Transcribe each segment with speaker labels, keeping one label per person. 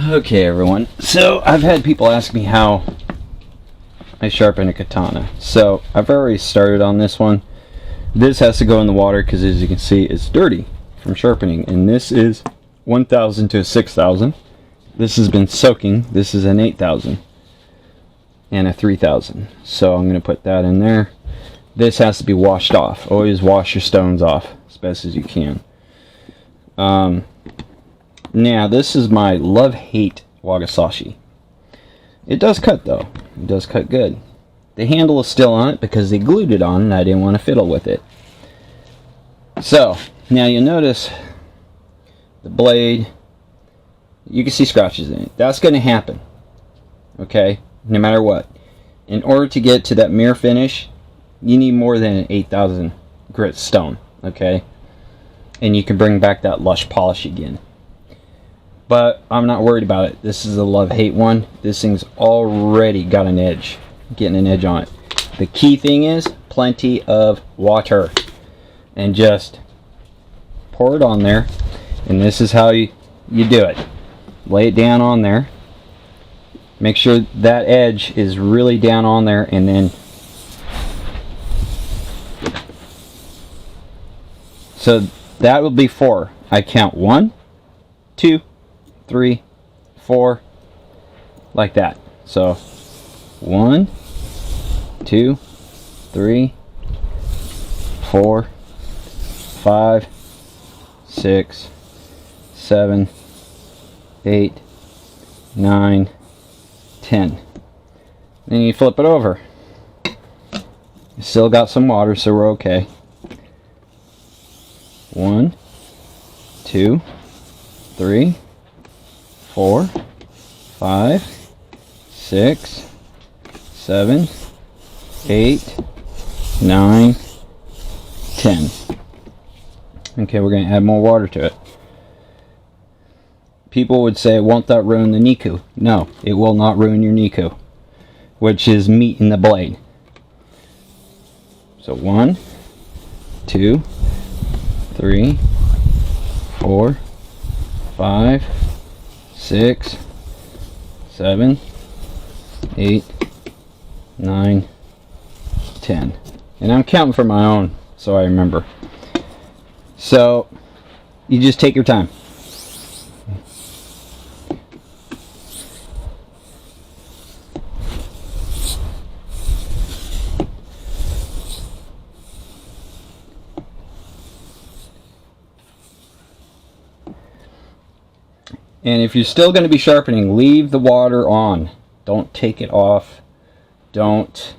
Speaker 1: Okay, everyone. So I've had people ask me how I sharpen a katana. So I've already started on this one. This has to go in the water because, as you can see, it's dirty from sharpening. And this is 1,000 to 6,000. This has been soaking. This is an 8,000 and a 3,000. So I'm going to put that in there. This has to be washed off. Always wash your stones off as best as you can. Now, this is my love-hate wakizashi. It does cut, though. It does cut good. The handle is still on it because they glued it on and I didn't want to fiddle with it. So, now you'll notice the blade, you can see scratches in it. That's going to happen, okay, no matter what. In order to get to that mirror finish, you need more than an 8,000 grit stone, okay? And you can bring back that lush polish again. But I'm not worried about it. This is a love-hate one. This thing's already got an edge, getting an edge on it. The key thing is plenty of water. And just pour it on there. And this is how you do it. Lay it down on there. Make sure that edge is really down on there, and then so that will be 4. I count 1, 2, 3, 4, like that. So 1, 2, 3, 4, 5, 6, 7, 8, 9, 10. Then you flip it over. You still got some water, so we're okay. 1, 2, 3, 4, 5, 6, 7, 8, 9, 10. Okay, we're going to add more water to it. People would say, won't that ruin the niku? No, it will not ruin your niku, which is meat in the blade. So 1, 2, 3, 4, 5, 6, 7, 8, 9, 10. And I'm counting for my own, so I remember. So you just take your time. And if you're still going to be sharpening, leave the water on. Don't take it off. Don't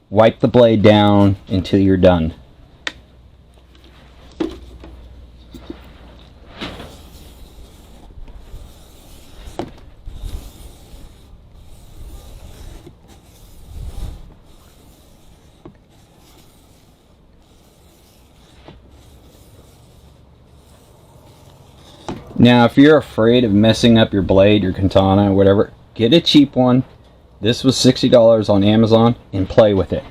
Speaker 1: wipe the blade down until you're done. Now, if you're afraid of messing up your blade, your katana, or whatever, get a cheap one. This was $60 on Amazon, and play with it.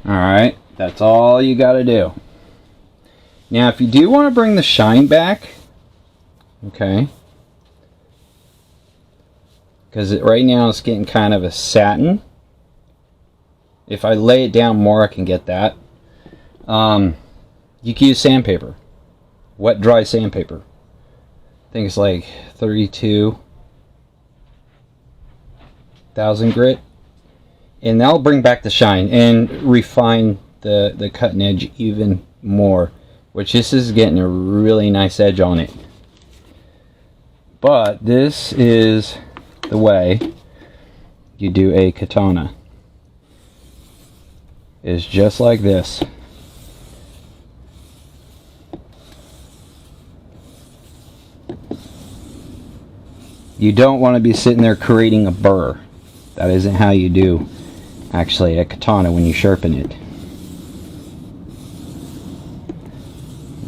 Speaker 1: Alright, that's all you gotta do. Now, if you do want to bring the shine back, okay, because right now it's getting kind of a satin. If I lay it down more, I can get that. You can use sandpaper, wet dry sandpaper. I think it's like 32,000 grit, and that'll bring back the shine and refine the cutting edge even more. Which this is getting a really nice edge on it. But this is the way you do a katana. It's just like this. You don't want to be sitting there creating a burr. That isn't how you do actually a katana when you sharpen it.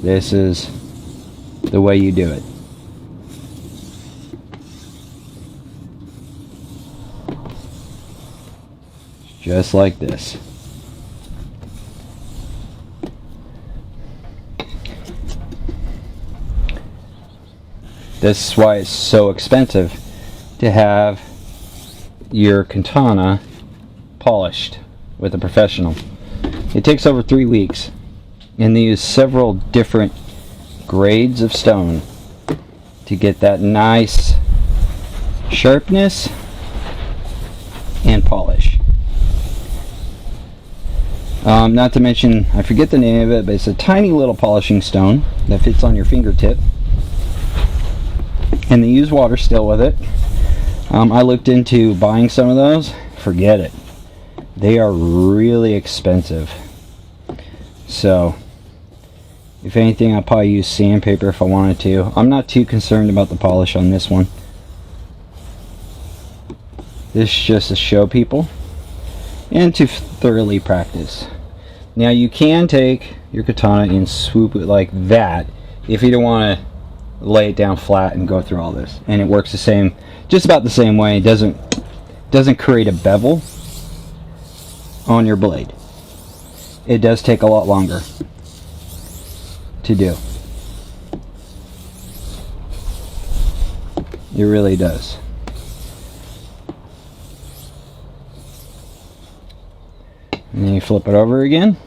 Speaker 1: This is the way you do it. just like this. This is why it's so expensive to have your katana polished with a professional. It takes over 3 weeks, and they use several different grades of stone to get that nice sharpness and polish. Not to mention, I forget the name of it, but it's a tiny little polishing stone that fits on your fingertip, and they use water still with it. I looked into buying some of those. Forget it. They are really expensive. So, if anything, I'll probably use sandpaper if I wanted to. I'm not too concerned about the polish on this one. This is just to show people and to thoroughly practice. Now, you can take your katana and swoop it like that if you don't want to lay it down flat and go through all this, and it works the same, just about the same way. It doesn't create a bevel on your blade. It does take a lot longer to do. It really does. And then you flip it over again.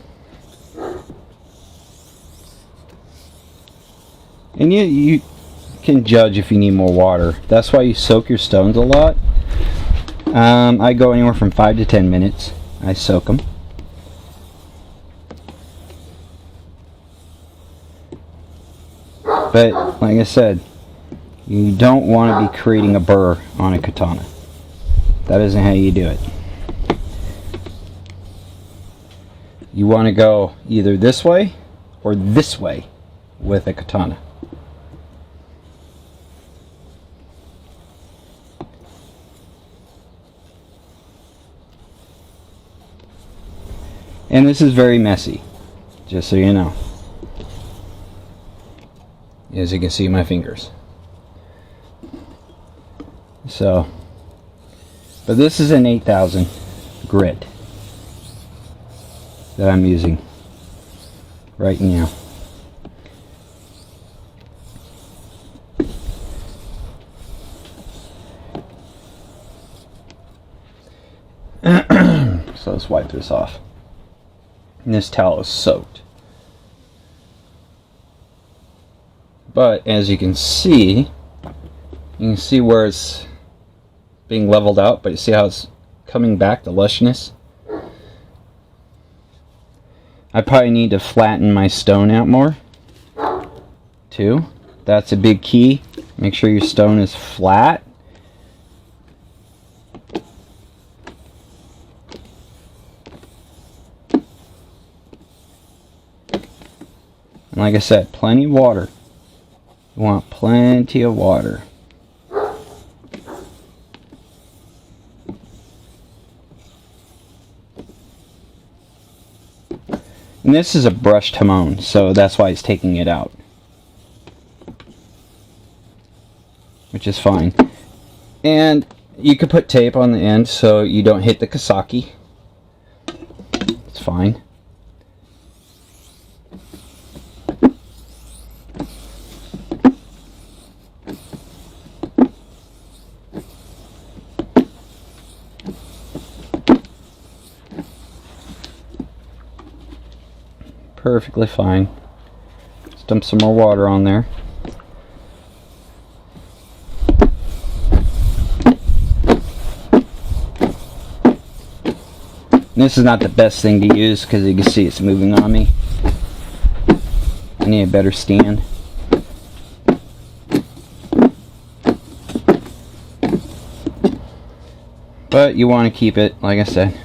Speaker 1: And you can judge if you need more water. That's why you soak your stones a lot. I go anywhere from 5 to 10 minutes. I soak them. But, like I said, you don't want to be creating a burr on a katana. That isn't how you do it. You want to go either this way or this way with a katana. And this is very messy, just so you know. As you can see, my fingers. So, but this is an 8000 grit that I'm using right now. So let's wipe this off. And this towel is soaked. But as you can see where it's being leveled out, but you see how it's coming back, the lushness? I probably need to flatten my stone out more too. That's a big key. Make sure your stone is flat. And like I said, plenty of water. You want plenty of water. And this is a brushed hamon, so that's why it's taking it out. Which is fine. And you could put tape on the end so you don't hit the kasaki. It's fine. Perfectly fine. Let's dump some more water on there. And this is not the best thing to use because you can see it's moving on me. I need a better stand. But you want to keep it, like I said,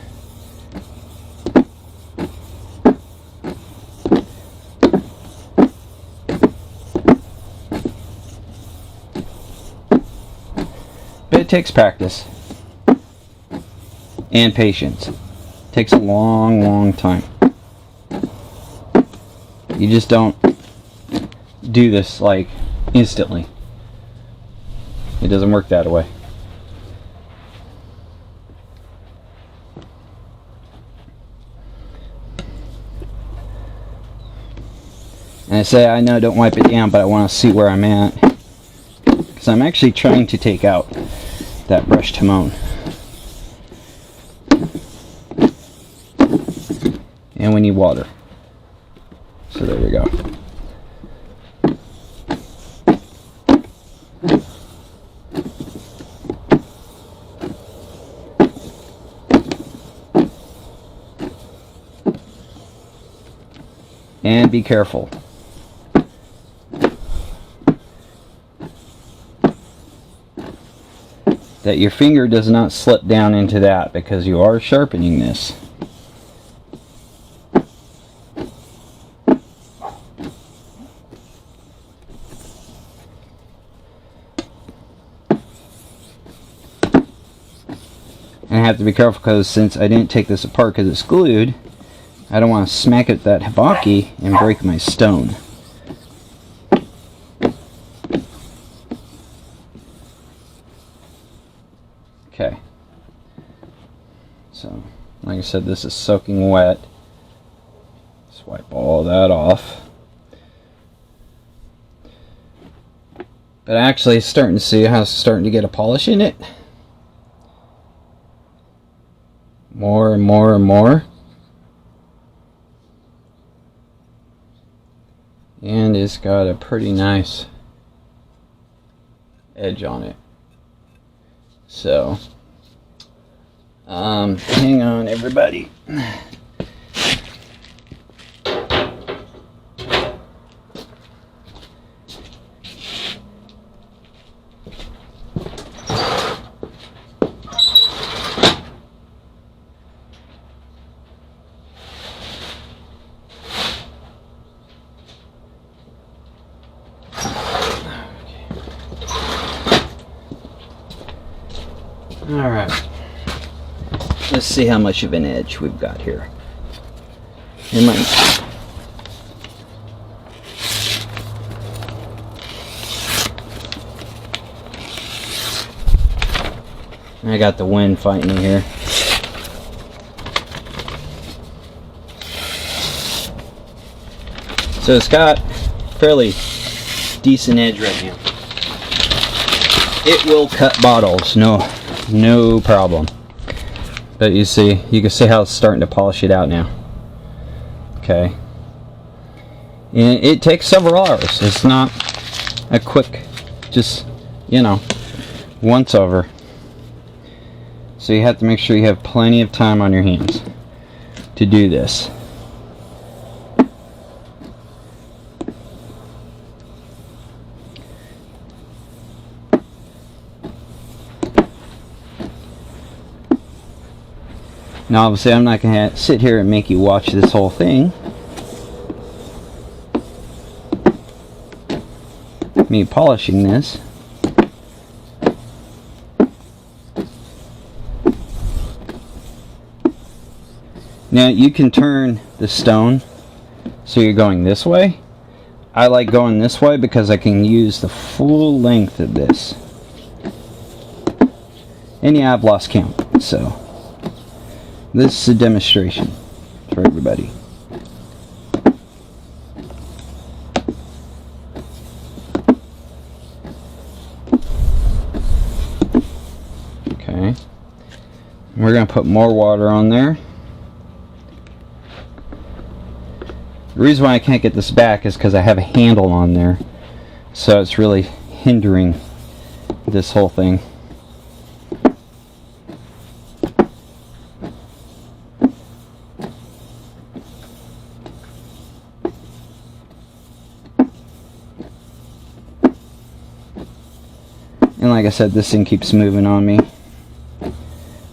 Speaker 1: but it takes practice and patience. It takes a long time. You just don't do this like instantly. It doesn't work that way. And I say, I know, don't wipe it down, but I want to see where I'm at. Because I'm actually trying to take out that brush timone. And we need water. So there we go. And be careful. That your finger does not slip down into that, because you are sharpening this. And I have to be careful, because since I didn't take this apart because it's glued, I don't want to smack at that hibaki and break my stone. Okay. So, like I said, this is soaking wet. Just wipe all that off. But actually, starting to see how it's starting to get a polish in it. More and more and more. And it's got a pretty nice edge on it. So, hang on everybody. Alright, let's see how much of an edge we've got here. I got the wind fighting me here. So it's got fairly decent edge right now. It will cut bottles, no problem. But you can see how it's starting to polish it out now. Okay. And it takes several hours. It's not a quick, just, once over. So you have to make sure you have plenty of time on your hands to do this. Now obviously I'm not going to sit here and make you watch this whole thing. Me polishing this. Now you can turn the stone so you're going this way. I like going this way because I can use the full length of this. And yeah, I've lost count, so this is a demonstration for everybody. Okay. We're going to put more water on there. The reason why I can't get this back is because I have a handle on there. So it's really hindering this whole thing. And like I said, this thing keeps moving on me.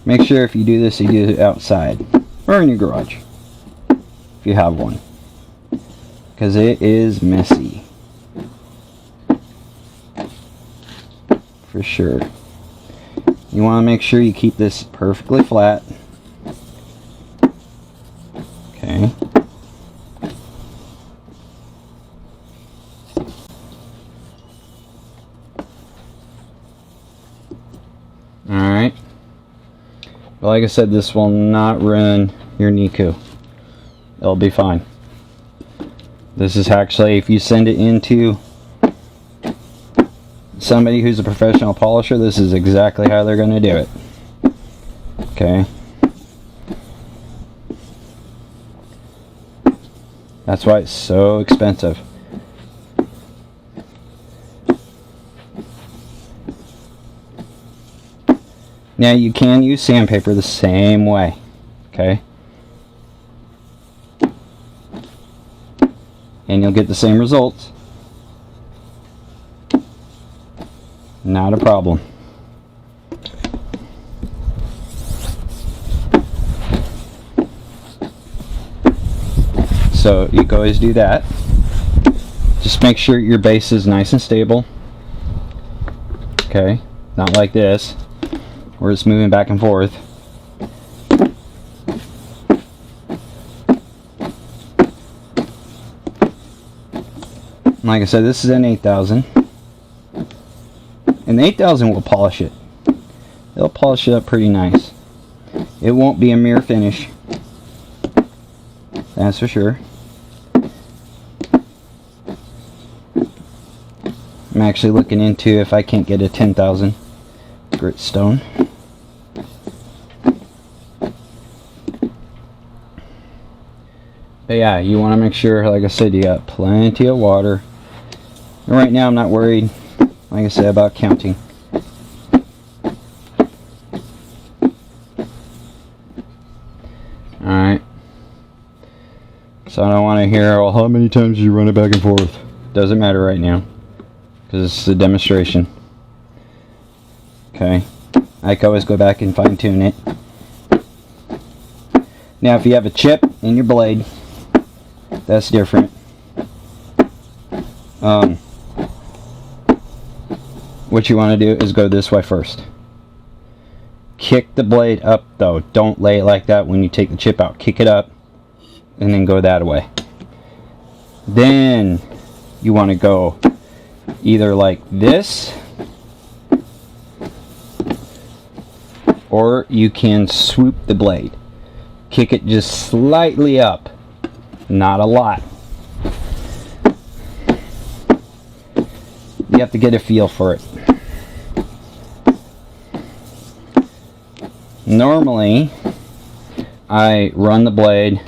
Speaker 1: Make sure if you do this, you do it outside or in your garage if you have one, because it is messy for sure. You want to make sure you keep this perfectly flat. Okay. Alright. But like I said, this will not ruin your Niku. It'll be fine. This is actually, if you send it into somebody who's a professional polisher, this is exactly how they're going to do it. Okay. That's why it's so expensive. Now you can use sandpaper the same way. Okay. And you'll get the same results. Not a problem. So you can always do that. Just make sure your base is nice and stable. Okay, not like this, where it's moving back and forth. Like I said, this is an 8000. And the 8000 will polish it. It'll polish it up pretty nice. It won't be a mirror finish. That's for sure. I'm actually looking into if I can't get a 10,000 grit stone. But yeah, you want to make sure, like I said, you got plenty of water. And right now I'm not worried, like I said, about counting. Alright. So I don't want to hear, well, how many times you run it back and forth. Doesn't matter right now, because it's a demonstration. Okay. I can always go back and fine tune it. Now if you have a chip in your blade, that's different. What you want to do is go this way first. Kick the blade up though. Don't lay it like that when you take the chip out. Kick it up and then go that way. Then you want to go either like this, or you can swoop the blade. Kick it just slightly up, not a lot. You have to get a feel for it. Normally, I run the blade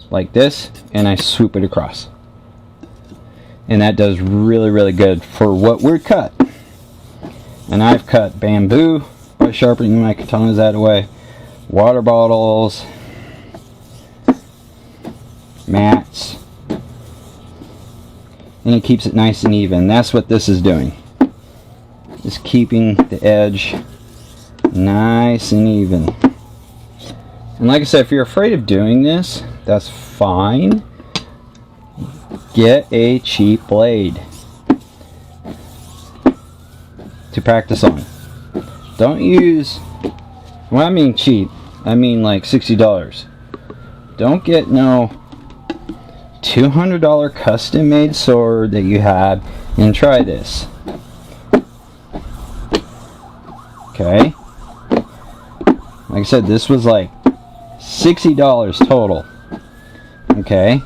Speaker 1: like this and I swoop it across. And that does really, really good for what we're cut. And I've cut bamboo by sharpening my katanas that way, water bottles, mats, and it keeps it nice and even. That's what this is doing. Just keeping the edge nice and even. And like I said, if you're afraid of doing this, that's fine. Get a cheap blade to practice on. Don't use, when I mean cheap, I mean like $60. Don't get no $200 custom made sword that you have and try this. Okay? Like I said, this was like $60 total. Okay?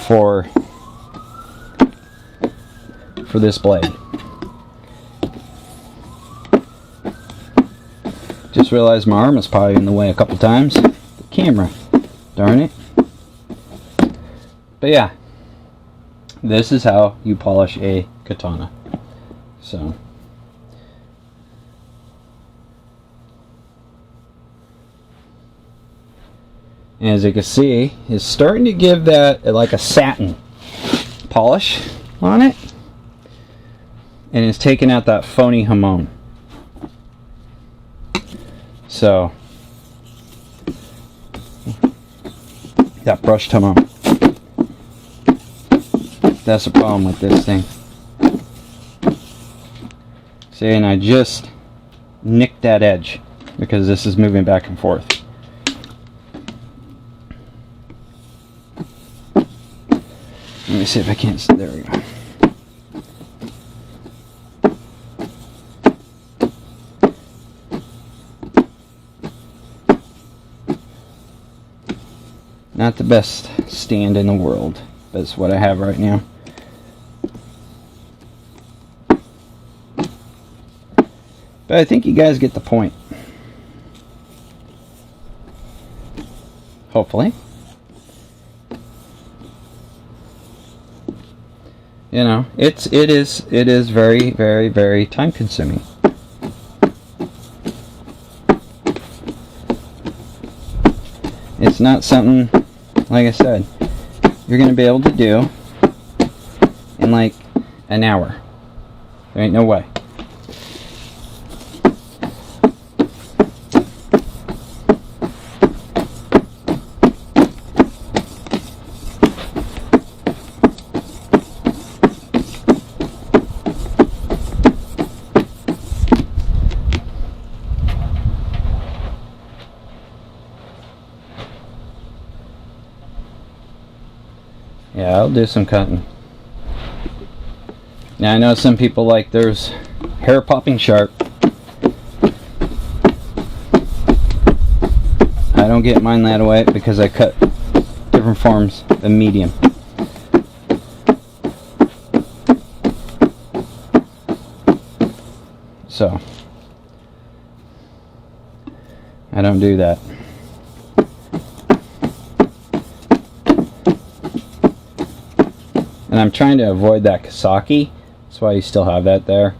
Speaker 1: For this blade. Just realized my arm is probably in the way a couple times. The camera. Darn it. But yeah. This is how you polish a katana. So. And as you can see, it's starting to give that like a satin polish on it. And it's taking out that phony hamon. So, that brushed hamon. That's the problem with this thing. See, and I just nicked that edge because this is moving back and forth. Let me see if I can't. There we go. Not the best stand in the world, but it's what I have right now. But I think you guys get the point. Hopefully. You know, it is very, very, very time consuming. It's not something, like I said, you're going to be able to do in like an hour. There ain't no way. Yeah, I'll do some cutting. Now I know some people like theirs hair popping sharp. I don't get mine that way because I cut different forms of medium. So I don't do that. And I'm trying to avoid that Kasaki. That's why you still have that there.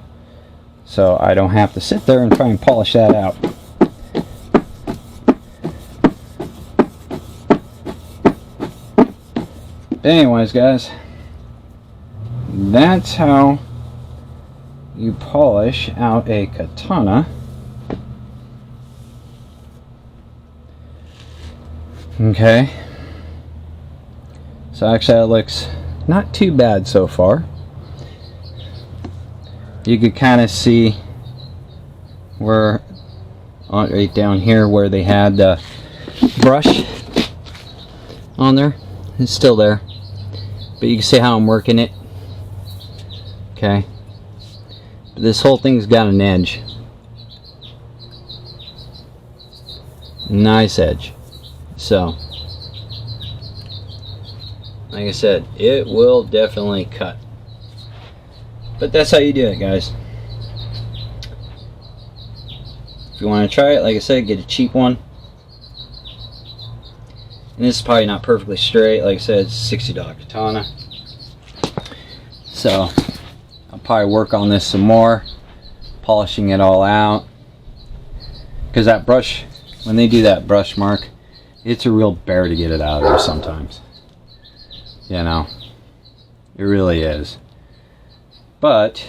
Speaker 1: So I don't have to sit there and try and polish that out. But anyways, guys, that's how you polish out a katana. Okay. So actually that looks not too bad so far. You could kind of see where, right down here where they had the brush on there. It's still there. But you can see how I'm working it. Okay. But this whole thing's got an edge. Nice edge. So like I said, it will definitely cut. But that's how you do it, guys. If you want to try it, like I said, get a cheap one. And this is probably not perfectly straight. Like I said, it's a $60 katana. So I'll probably work on this some more, polishing it all out. Because that brush, when they do that brush mark, it's a real bear to get it out of there sometimes. You know, it really is. But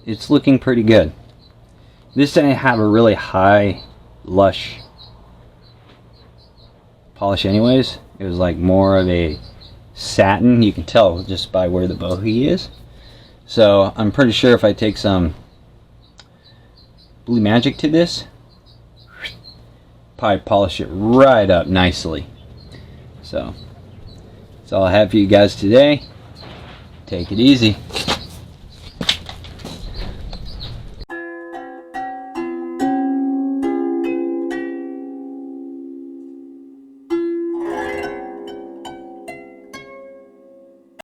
Speaker 1: it's looking pretty good. This didn't have a really high, lush polish anyways. It was like more of a satin. You can tell just by where the bohea is. So I'm pretty sure if I take some Blue Magic to this, probably polish it right up nicely. So that's all I have for you guys today. Take it easy.